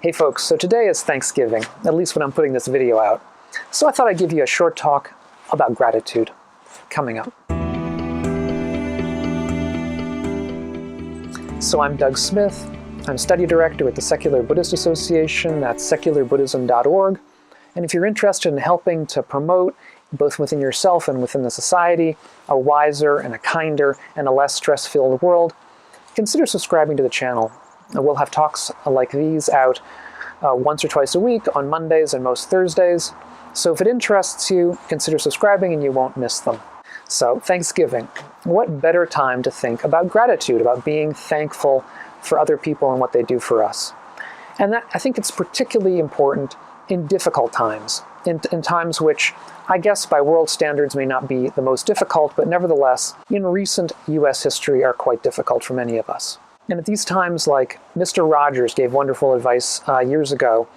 Hey folks, so today is Thanksgiving, at least when I'm putting this video out. So I thought I'd give you a short talk about gratitude coming up. So I'm Doug Smith. I'm study director at the Secular Buddhist Association. That's secularbuddhism.org. And if you're interested in helping to promote, both within yourself and within the society, a wiser and a kinder and a less stress-filled world, consider subscribing to the channel. We'll have talks like these out once or twice a week on Mondays and most Thursdays. So if it interests you, consider subscribing and you won't miss them. So Thanksgiving, what better time to think about gratitude, about being thankful for other people and what they do for us. And that, I think it's particularly important in difficult times, in times which I guess by world standards may not be the most difficult, but nevertheless, in recent US history are quite difficult for many of us. And at these times, like Mr. Rogers gave wonderful advice years ago,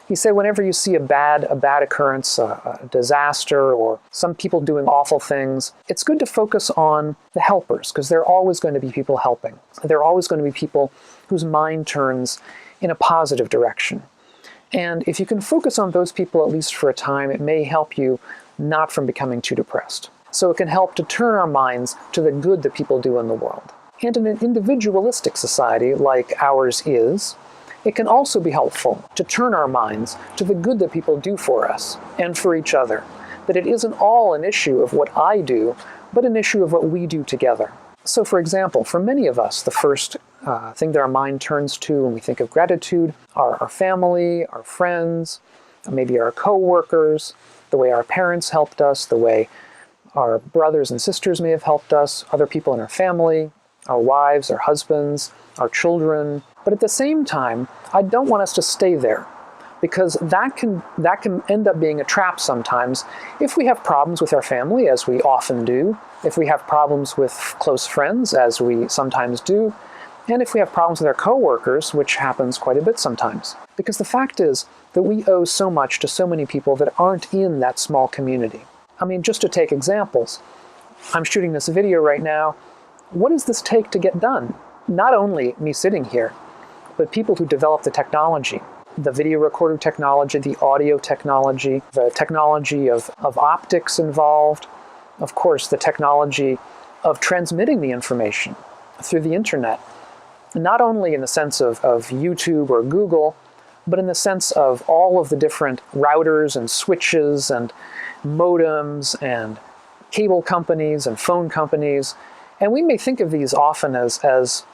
he said whenever you see a bad occurrence, a disaster, or some people doing awful things, it's good to focus on the helpers, because there are always going to be people helping. There are always going to be people whose mind turns in a positive direction. And if you can focus on those people at least for a time, it may help you not from becoming too depressed. So it can help to turn our minds to the good that people do in the world. And in an individualistic society like ours is, it can also be helpful to turn our minds to the good that people do for us and for each other. That it isn't all an issue of what I do, but an issue of what we do together. So for example, for many of us, the first thing that our mind turns to when we think of gratitude are our family, our friends, maybe our co-workers, the way our parents helped us, the way our brothers and sisters may have helped us, other people in our family, our wives, our husbands, our children. But at the same time, I don't want us to stay there, because that can end up being a trap sometimes if we have problems with our family, as we often do, if we have problems with close friends, as we sometimes do, and if we have problems with our coworkers, which happens quite a bit sometimes. Because the fact is that we owe so much to so many people that aren't in that small community. I mean, just to take examples, I'm shooting this video right now. What does this take to get done? Not only me sitting here, but people who develop the technology, the video recorder technology, the audio technology, the technology of optics involved, of course, the technology of transmitting the information through the internet, not only in the sense of YouTube or Google, but in the sense of all of the different routers and switches and modems and cable companies and phone companies. And we may think of these often as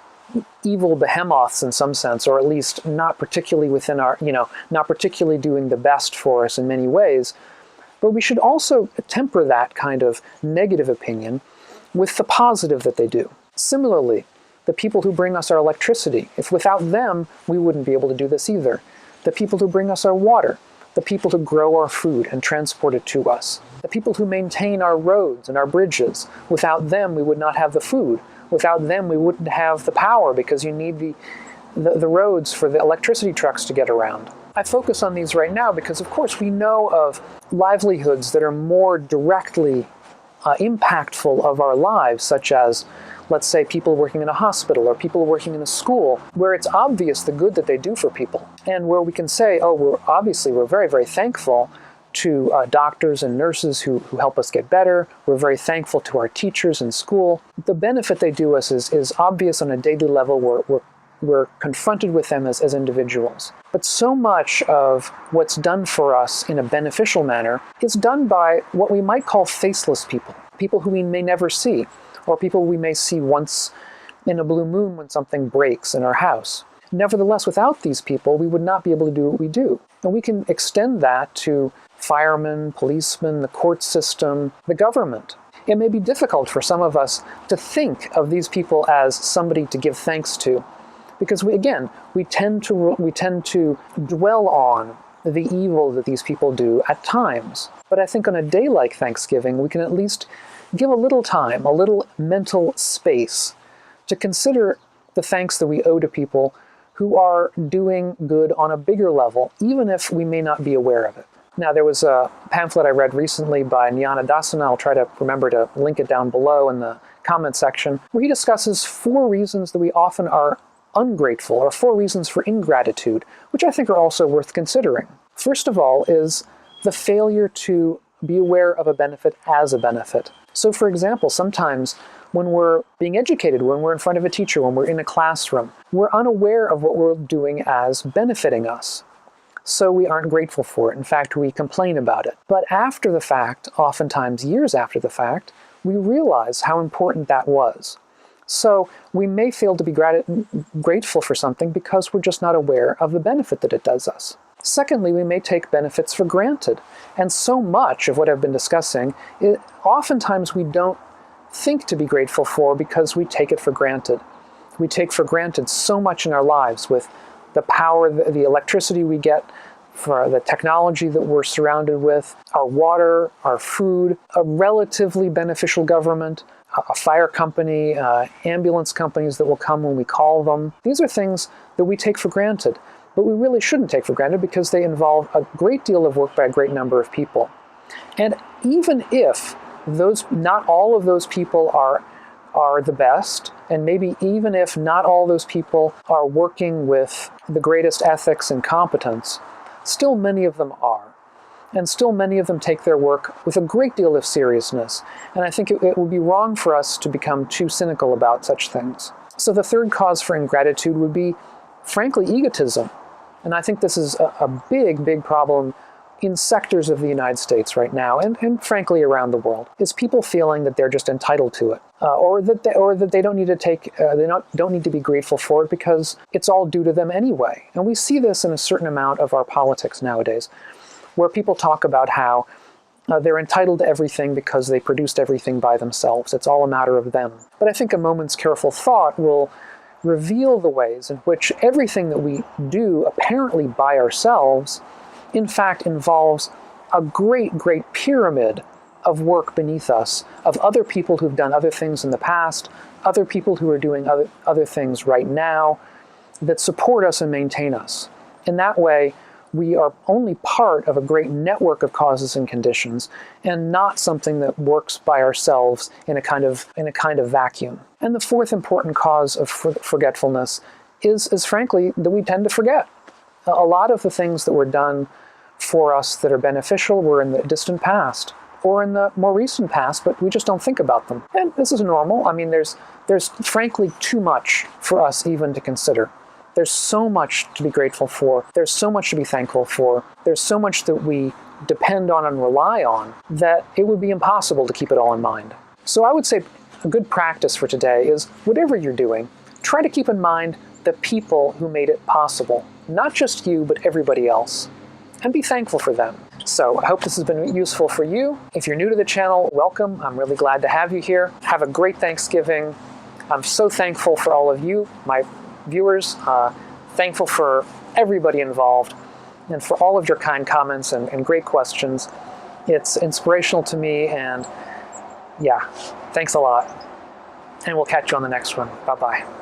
evil behemoths in some sense, or at least not particularly within our, not particularly doing the best for us in many ways. But we should also temper that kind of negative opinion with the positive that they do. Similarly, the people who bring us our electricity, if without them, we wouldn't be able to do this either. The people who bring us our water, the people who grow our food and transport it to us, the people who maintain our roads and our bridges. Without them, we would not have the food. Without them, we wouldn't have the power, because you need the roads for the electricity trucks to get around. I focus on these right now because, of course, we know of livelihoods that are more directly impactful of our lives, such as, let's say, people working in a hospital or people working in a school, where it's obvious the good that they do for people, and where we can say, oh, we're very, very thankful to doctors and nurses who help us get better. We're very thankful to our teachers in school. The benefit they do us is obvious on a daily level. We're confronted with them as individuals. But so much of what's done for us in a beneficial manner is done by what we might call faceless people, people who we may never see, or people we may see once in a blue moon when something breaks in our house. Nevertheless, without these people, we would not be able to do what we do. And we can extend that to firemen, policemen, the court system, the government. It may be difficult for some of us to think of these people as somebody to give thanks to, because we tend to dwell on the evil that these people do at times. But I think on a day like Thanksgiving, we can at least give a little time, a little mental space to consider the thanks that we owe to people who are doing good on a bigger level, even if we may not be aware of it. Now, there was a pamphlet I read recently by Jnana Dasana. I'll try to remember to link it down below in the comment section, where he discusses 4 reasons that we often are ungrateful, or 4 reasons for ingratitude, which I think are also worth considering. First of all is the failure to be aware of a benefit as a benefit. So for example, sometimes when we're being educated, when we're in front of a teacher, when we're in a classroom, we're unaware of what we're doing as benefiting us. So we aren't grateful for it. In fact, we complain about it. But after the fact, oftentimes years after the fact, we realize how important that was. So we may fail to be grateful for something because we're just not aware of the benefit that it does us. Secondly, we may take benefits for granted. And so much of what I've been discussing, oftentimes we don't think to be grateful for because we take it for granted. We take for granted so much in our lives with the power, the electricity we get, for the technology that we're surrounded with, our water, our food, a relatively beneficial government, a fire company, ambulance companies that will come when we call them. These are things that we take for granted, but we really shouldn't take for granted because they involve a great deal of work by a great number of people. And even if not all of those people are the best, and maybe even if not all those people are working with the greatest ethics and competence, still many of them are. And still many of them take their work with a great deal of seriousness. And I think it would be wrong for us to become too cynical about such things. So the third cause for ingratitude would be, frankly, egotism. And I think this is a big, big problem in sectors of the United States right now, and frankly around the world, is people feeling that they're just entitled to it, or that they don't need to don't need to be grateful for it because it's all due to them anyway. And we see this in a certain amount of our politics nowadays, where people talk about how they're entitled to everything because they produced everything by themselves. It's all a matter of them. But I think a moment's careful thought will reveal the ways in which everything that we do apparently by ourselves in fact involves a great, great pyramid of work beneath us, of other people who've done other things in the past, other people who are doing other things right now that support us and maintain us. In that way, we are only part of a great network of causes and conditions, and not something that works by ourselves in a kind of vacuum. And the fourth important cause of forgetfulness is frankly that we tend to forget. A lot of the things that were done for us that are beneficial were in the distant past or in the more recent past, but we just don't think about them. And this is normal. I mean, there's frankly too much for us even to consider. There's so much to be grateful for. There's so much to be thankful for. There's so much that we depend on and rely on that it would be impossible to keep it all in mind. So I would say a good practice for today is, whatever you're doing, try to keep in mind the people who made it possible. Not just you, but everybody else. And be thankful for them. So I hope this has been useful for you. If you're new to the channel, welcome. I'm really glad to have you here. Have a great Thanksgiving. I'm so thankful for all of you, my viewers, thankful for everybody involved, and for all of your kind comments and great questions. It's inspirational to me, and yeah, thanks a lot. And we'll catch you on the next one. Bye-bye.